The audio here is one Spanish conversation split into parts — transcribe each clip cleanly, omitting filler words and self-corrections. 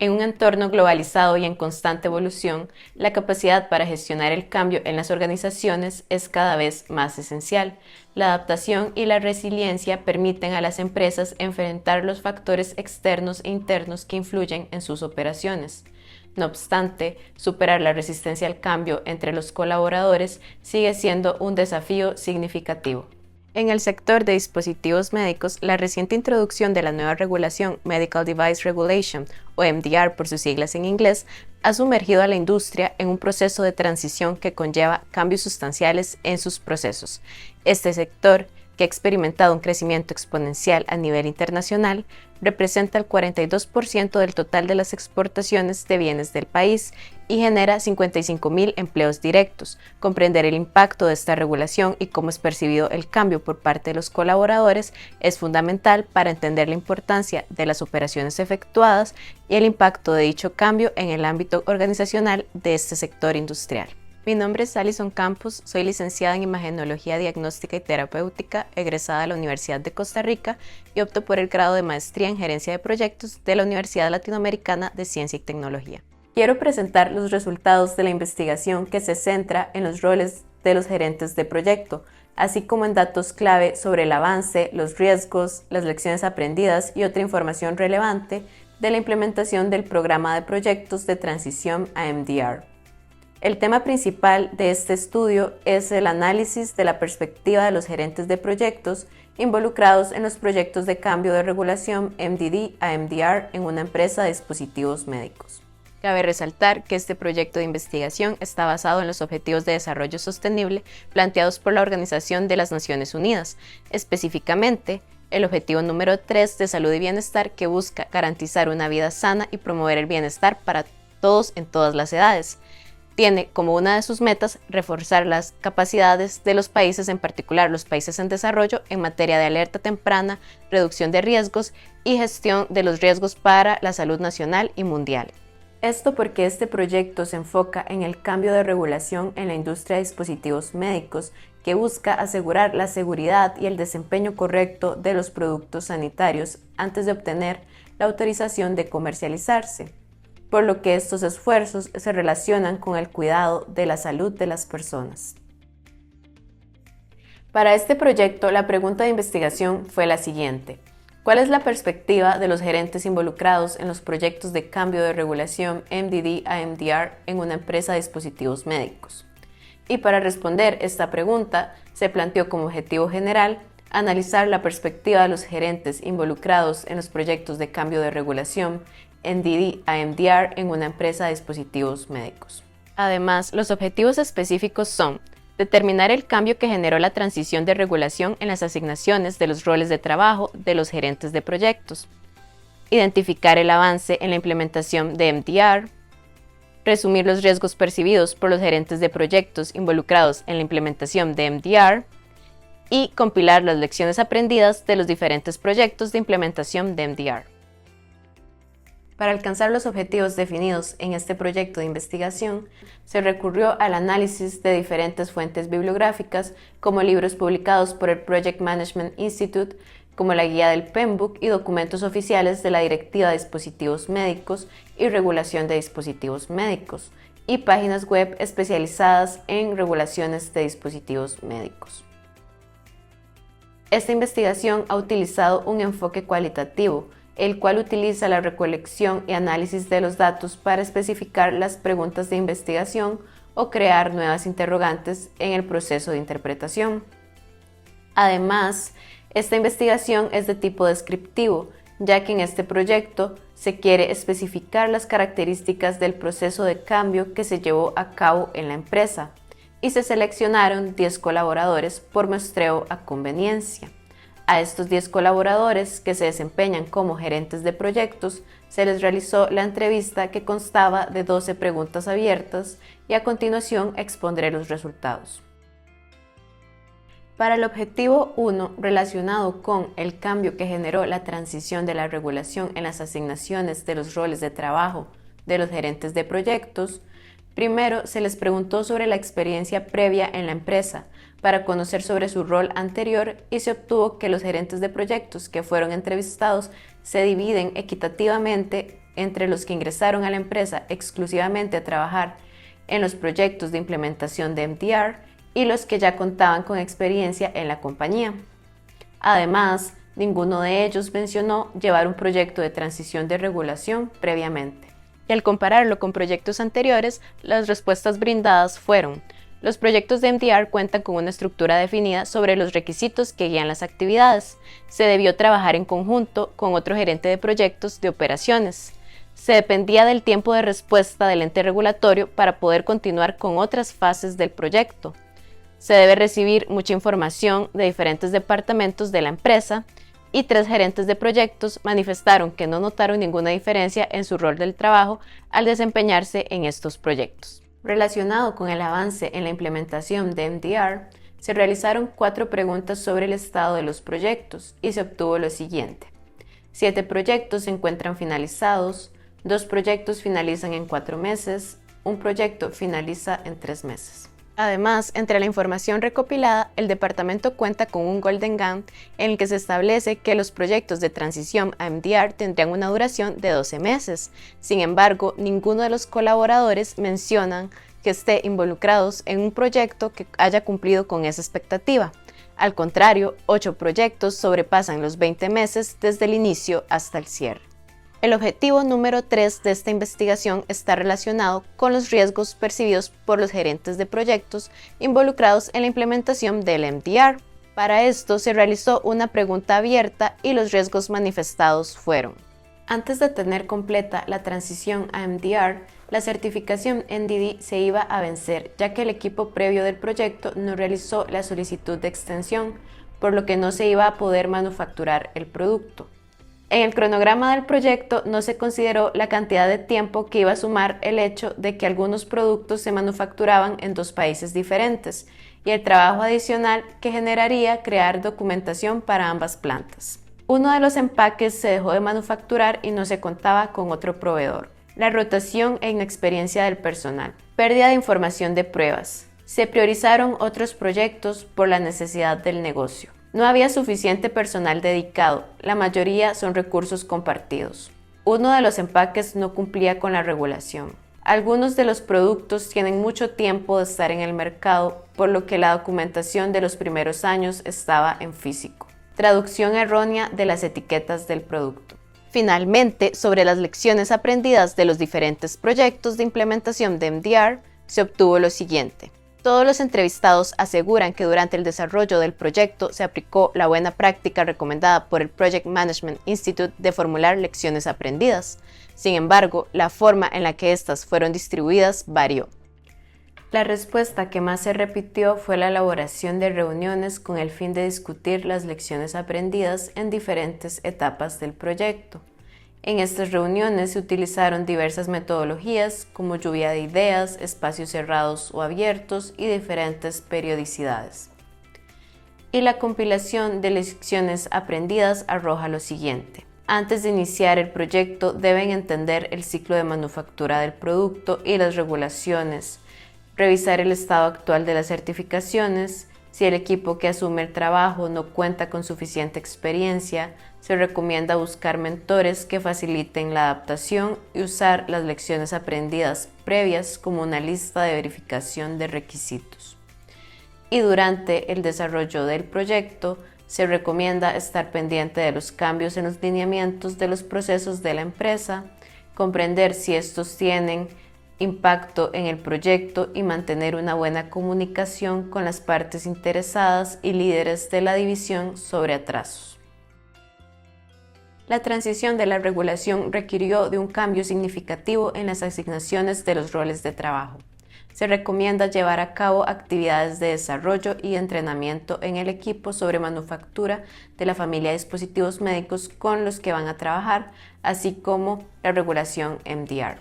En un entorno globalizado y en constante evolución, la capacidad para gestionar el cambio en las organizaciones es cada vez más esencial. La adaptación y la resiliencia permiten a las empresas enfrentar los factores externos e internos que influyen en sus operaciones. No obstante, superar la resistencia al cambio entre los colaboradores sigue siendo un desafío significativo. En el sector de dispositivos médicos, la reciente introducción de la nueva regulación Medical Device Regulation, o MDR por sus siglas en inglés, ha sumergido a la industria en un proceso de transición que conlleva cambios sustanciales en sus procesos. Este sector, que ha experimentado un crecimiento exponencial a nivel internacional, representa el 42% del total de las exportaciones de bienes del país y genera 55.000 empleos directos. Comprender el impacto de esta regulación y cómo es percibido el cambio por parte de los colaboradores es fundamental para entender la importancia de las operaciones efectuadas y el impacto de dicho cambio en el ámbito organizacional de este sector industrial. Mi nombre es Alison Campos, soy licenciada en Imagenología Diagnóstica y Terapéutica, egresada de la Universidad de Costa Rica y opto por el grado de Maestría en Gerencia de Proyectos de la Universidad Latinoamericana de Ciencia y Tecnología. Quiero presentar los resultados de la investigación que se centra en los roles de los gerentes de proyecto, así como en datos clave sobre el avance, los riesgos, las lecciones aprendidas y otra información relevante de la implementación del programa de proyectos de transición a MDR. El tema principal de este estudio es el análisis de la perspectiva de los gerentes de proyectos involucrados en los proyectos de cambio de regulación MDD a MDR en una empresa de dispositivos médicos. Cabe resaltar que este proyecto de investigación está basado en los Objetivos de Desarrollo Sostenible planteados por la Organización de las Naciones Unidas, específicamente el objetivo número 3 de salud y bienestar, que busca garantizar una vida sana y promover el bienestar para todos en todas las edades. Tiene como una de sus metas reforzar las capacidades de los países, en particular los países en desarrollo, en materia de alerta temprana, reducción de riesgos y gestión de los riesgos para la salud nacional y mundial. Esto porque este proyecto se enfoca en el cambio de regulación en la industria de dispositivos médicos, que busca asegurar la seguridad y el desempeño correcto de los productos sanitarios antes de obtener la autorización de comercializarse, por lo que estos esfuerzos se relacionan con el cuidado de la salud de las personas. Para este proyecto, la pregunta de investigación fue la siguiente: ¿cuál es la perspectiva de los gerentes involucrados en los proyectos de cambio de regulación MDD a MDR en una empresa de dispositivos médicos? Y para responder esta pregunta, se planteó como objetivo general analizar la perspectiva de los gerentes involucrados en los proyectos de cambio de regulación MDD a MDR en una empresa de dispositivos médicos. Además, los objetivos específicos son determinar el cambio que generó la transición de regulación en las asignaciones de los roles de trabajo de los gerentes de proyectos, identificar el avance en la implementación de MDR, resumir los riesgos percibidos por los gerentes de proyectos involucrados en la implementación de MDR y compilar las lecciones aprendidas de los diferentes proyectos de implementación de MDR. Para alcanzar los objetivos definidos en este proyecto de investigación, se recurrió al análisis de diferentes fuentes bibliográficas, como libros publicados por el Project Management Institute, como la guía del PMBOK y documentos oficiales de la Directiva de Dispositivos Médicos y Regulación de Dispositivos Médicos, y páginas web especializadas en regulaciones de dispositivos médicos. Esta investigación ha utilizado un enfoque cualitativo, el cual utiliza la recolección y análisis de los datos para especificar las preguntas de investigación o crear nuevas interrogantes en el proceso de interpretación. Además, esta investigación es de tipo descriptivo, ya que en este proyecto se quiere especificar las características del proceso de cambio que se llevó a cabo en la empresa, y se seleccionaron 10 colaboradores por muestreo a conveniencia. A estos 10 colaboradores, que se desempeñan como gerentes de proyectos, se les realizó la entrevista, que constaba de 12 preguntas abiertas, y a continuación expondré los resultados. Para el objetivo 1, relacionado con el cambio que generó la transición de la regulación en las asignaciones de los roles de trabajo de los gerentes de proyectos, primero se les preguntó sobre la experiencia previa en la empresa, para conocer sobre su rol anterior, y se obtuvo que los gerentes de proyectos que fueron entrevistados se dividen equitativamente entre los que ingresaron a la empresa exclusivamente a trabajar en los proyectos de implementación de MDR y los que ya contaban con experiencia en la compañía. Además, ninguno de ellos mencionó llevar un proyecto de transición de regulación previamente. Y al compararlo con proyectos anteriores, las respuestas brindadas fueron: los proyectos de MDR cuentan con una estructura definida sobre los requisitos que guían las actividades. Se debió trabajar en conjunto con otro gerente de proyectos de operaciones. Se dependía del tiempo de respuesta del ente regulatorio para poder continuar con otras fases del proyecto. Se debe recibir mucha información de diferentes departamentos de la empresa y 3 gerentes de proyectos manifestaron que no notaron ninguna diferencia en su rol del trabajo al desempeñarse en estos proyectos. Relacionado con el avance en la implementación de MDR, se realizaron 4 preguntas sobre el estado de los proyectos y se obtuvo lo siguiente: 7 proyectos se encuentran finalizados, 2 proyectos finalizan en 4 meses, un proyecto finaliza en 3 meses. Además, entre la información recopilada, el departamento cuenta con un Golden Gantt en el que se establece que los proyectos de transición a MDR tendrían una duración de 12 meses. Sin embargo, ninguno de los colaboradores mencionan que esté involucrados en un proyecto que haya cumplido con esa expectativa. Al contrario, 8 proyectos sobrepasan los 20 meses desde el inicio hasta el cierre. El objetivo número 3 de esta investigación está relacionado con los riesgos percibidos por los gerentes de proyectos involucrados en la implementación del MDR. Para esto se realizó una pregunta abierta y los riesgos manifestados fueron: antes de tener completa la transición a MDR, la certificación NDD se iba a vencer, ya que el equipo previo del proyecto no realizó la solicitud de extensión, por lo que no se iba a poder manufacturar el producto. En el cronograma del proyecto no se consideró la cantidad de tiempo que iba a sumar el hecho de que algunos productos se manufacturaban en 2 países diferentes y el trabajo adicional que generaría crear documentación para ambas plantas. Uno de los empaques se dejó de manufacturar y no se contaba con otro proveedor. La rotación e inexperiencia del personal. Pérdida de información de pruebas. Se priorizaron otros proyectos por la necesidad del negocio. No había suficiente personal dedicado, la mayoría son recursos compartidos. Uno de los empaques no cumplía con la regulación. Algunos de los productos tienen mucho tiempo de estar en el mercado, por lo que la documentación de los primeros años estaba en físico. Traducción errónea de las etiquetas del producto. Finalmente, sobre las lecciones aprendidas de los diferentes proyectos de implementación de MDR, se obtuvo lo siguiente. Todos los entrevistados aseguran que durante el desarrollo del proyecto se aplicó la buena práctica recomendada por el Project Management Institute de formular lecciones aprendidas. Sin embargo, la forma en la que estas fueron distribuidas varió. La respuesta que más se repitió fue la elaboración de reuniones con el fin de discutir las lecciones aprendidas en diferentes etapas del proyecto. En estas reuniones se utilizaron diversas metodologías como lluvia de ideas, espacios cerrados o abiertos y diferentes periodicidades. Y la compilación de lecciones aprendidas arroja lo siguiente. Antes de iniciar el proyecto deben entender el ciclo de manufactura del producto y las regulaciones, revisar el estado actual de las certificaciones. Si el equipo que asume el trabajo no cuenta con suficiente experiencia, se recomienda buscar mentores que faciliten la adaptación y usar las lecciones aprendidas previas como una lista de verificación de requisitos. Y durante el desarrollo del proyecto, se recomienda estar pendiente de los cambios en los lineamientos de los procesos de la empresa, comprender si estos tienen impacto en el proyecto y mantener una buena comunicación con las partes interesadas y líderes de la división sobre atrasos. La transición de la regulación requirió de un cambio significativo en las asignaciones de los roles de trabajo. Se recomienda llevar a cabo actividades de desarrollo y entrenamiento en el equipo sobre manufactura de la familia de dispositivos médicos con los que van a trabajar, así como la regulación MDR.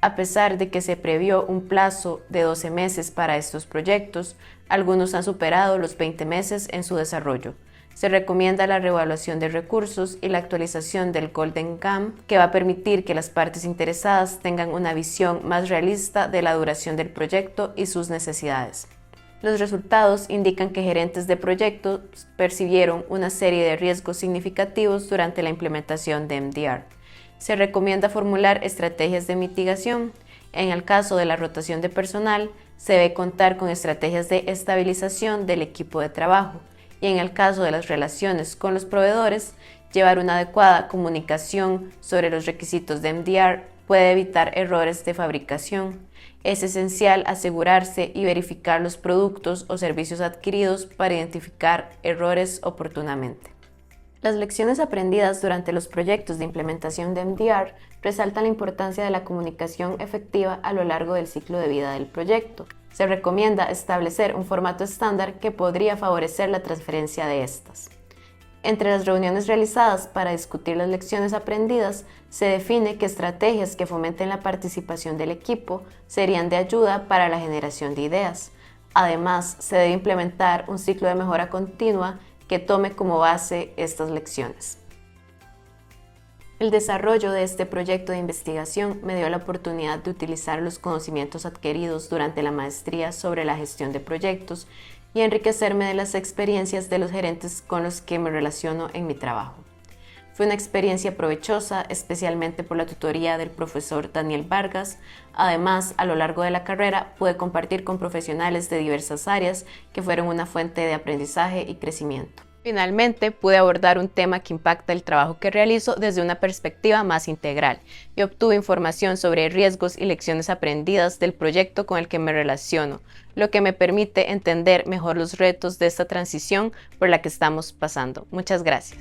A pesar de que se previó un plazo de 12 meses para estos proyectos, algunos han superado los 20 meses en su desarrollo. Se recomienda la reevaluación de recursos y la actualización del Golden Gantt, que va a permitir que las partes interesadas tengan una visión más realista de la duración del proyecto y sus necesidades. Los resultados indican que gerentes de proyectos percibieron una serie de riesgos significativos durante la implementación de MDR. Se recomienda formular estrategias de mitigación. En el caso de la rotación de personal, se debe contar con estrategias de estabilización del equipo de trabajo. Y en el caso de las relaciones con los proveedores, llevar una adecuada comunicación sobre los requisitos de MDR puede evitar errores de fabricación. Es esencial asegurarse y verificar los productos o servicios adquiridos para identificar errores oportunamente. Las lecciones aprendidas durante los proyectos de implementación de MDR resaltan la importancia de la comunicación efectiva a lo largo del ciclo de vida del proyecto. Se recomienda establecer un formato estándar que podría favorecer la transferencia de estas. Entre las reuniones realizadas para discutir las lecciones aprendidas, se define que estrategias que fomenten la participación del equipo serían de ayuda para la generación de ideas. Además, se debe implementar un ciclo de mejora continua que tome como base estas lecciones. El desarrollo de este proyecto de investigación me dio la oportunidad de utilizar los conocimientos adquiridos durante la maestría sobre la gestión de proyectos y enriquecerme de las experiencias de los gerentes con los que me relaciono en mi trabajo. Fue una experiencia provechosa, especialmente por la tutoría del profesor Daniel Vargas. Además, a lo largo de la carrera pude compartir con profesionales de diversas áreas que fueron una fuente de aprendizaje y crecimiento. Finalmente, pude abordar un tema que impacta el trabajo que realizo desde una perspectiva más integral y obtuve información sobre riesgos y lecciones aprendidas del proyecto con el que me relaciono, lo que me permite entender mejor los retos de esta transición por la que estamos pasando. Muchas gracias.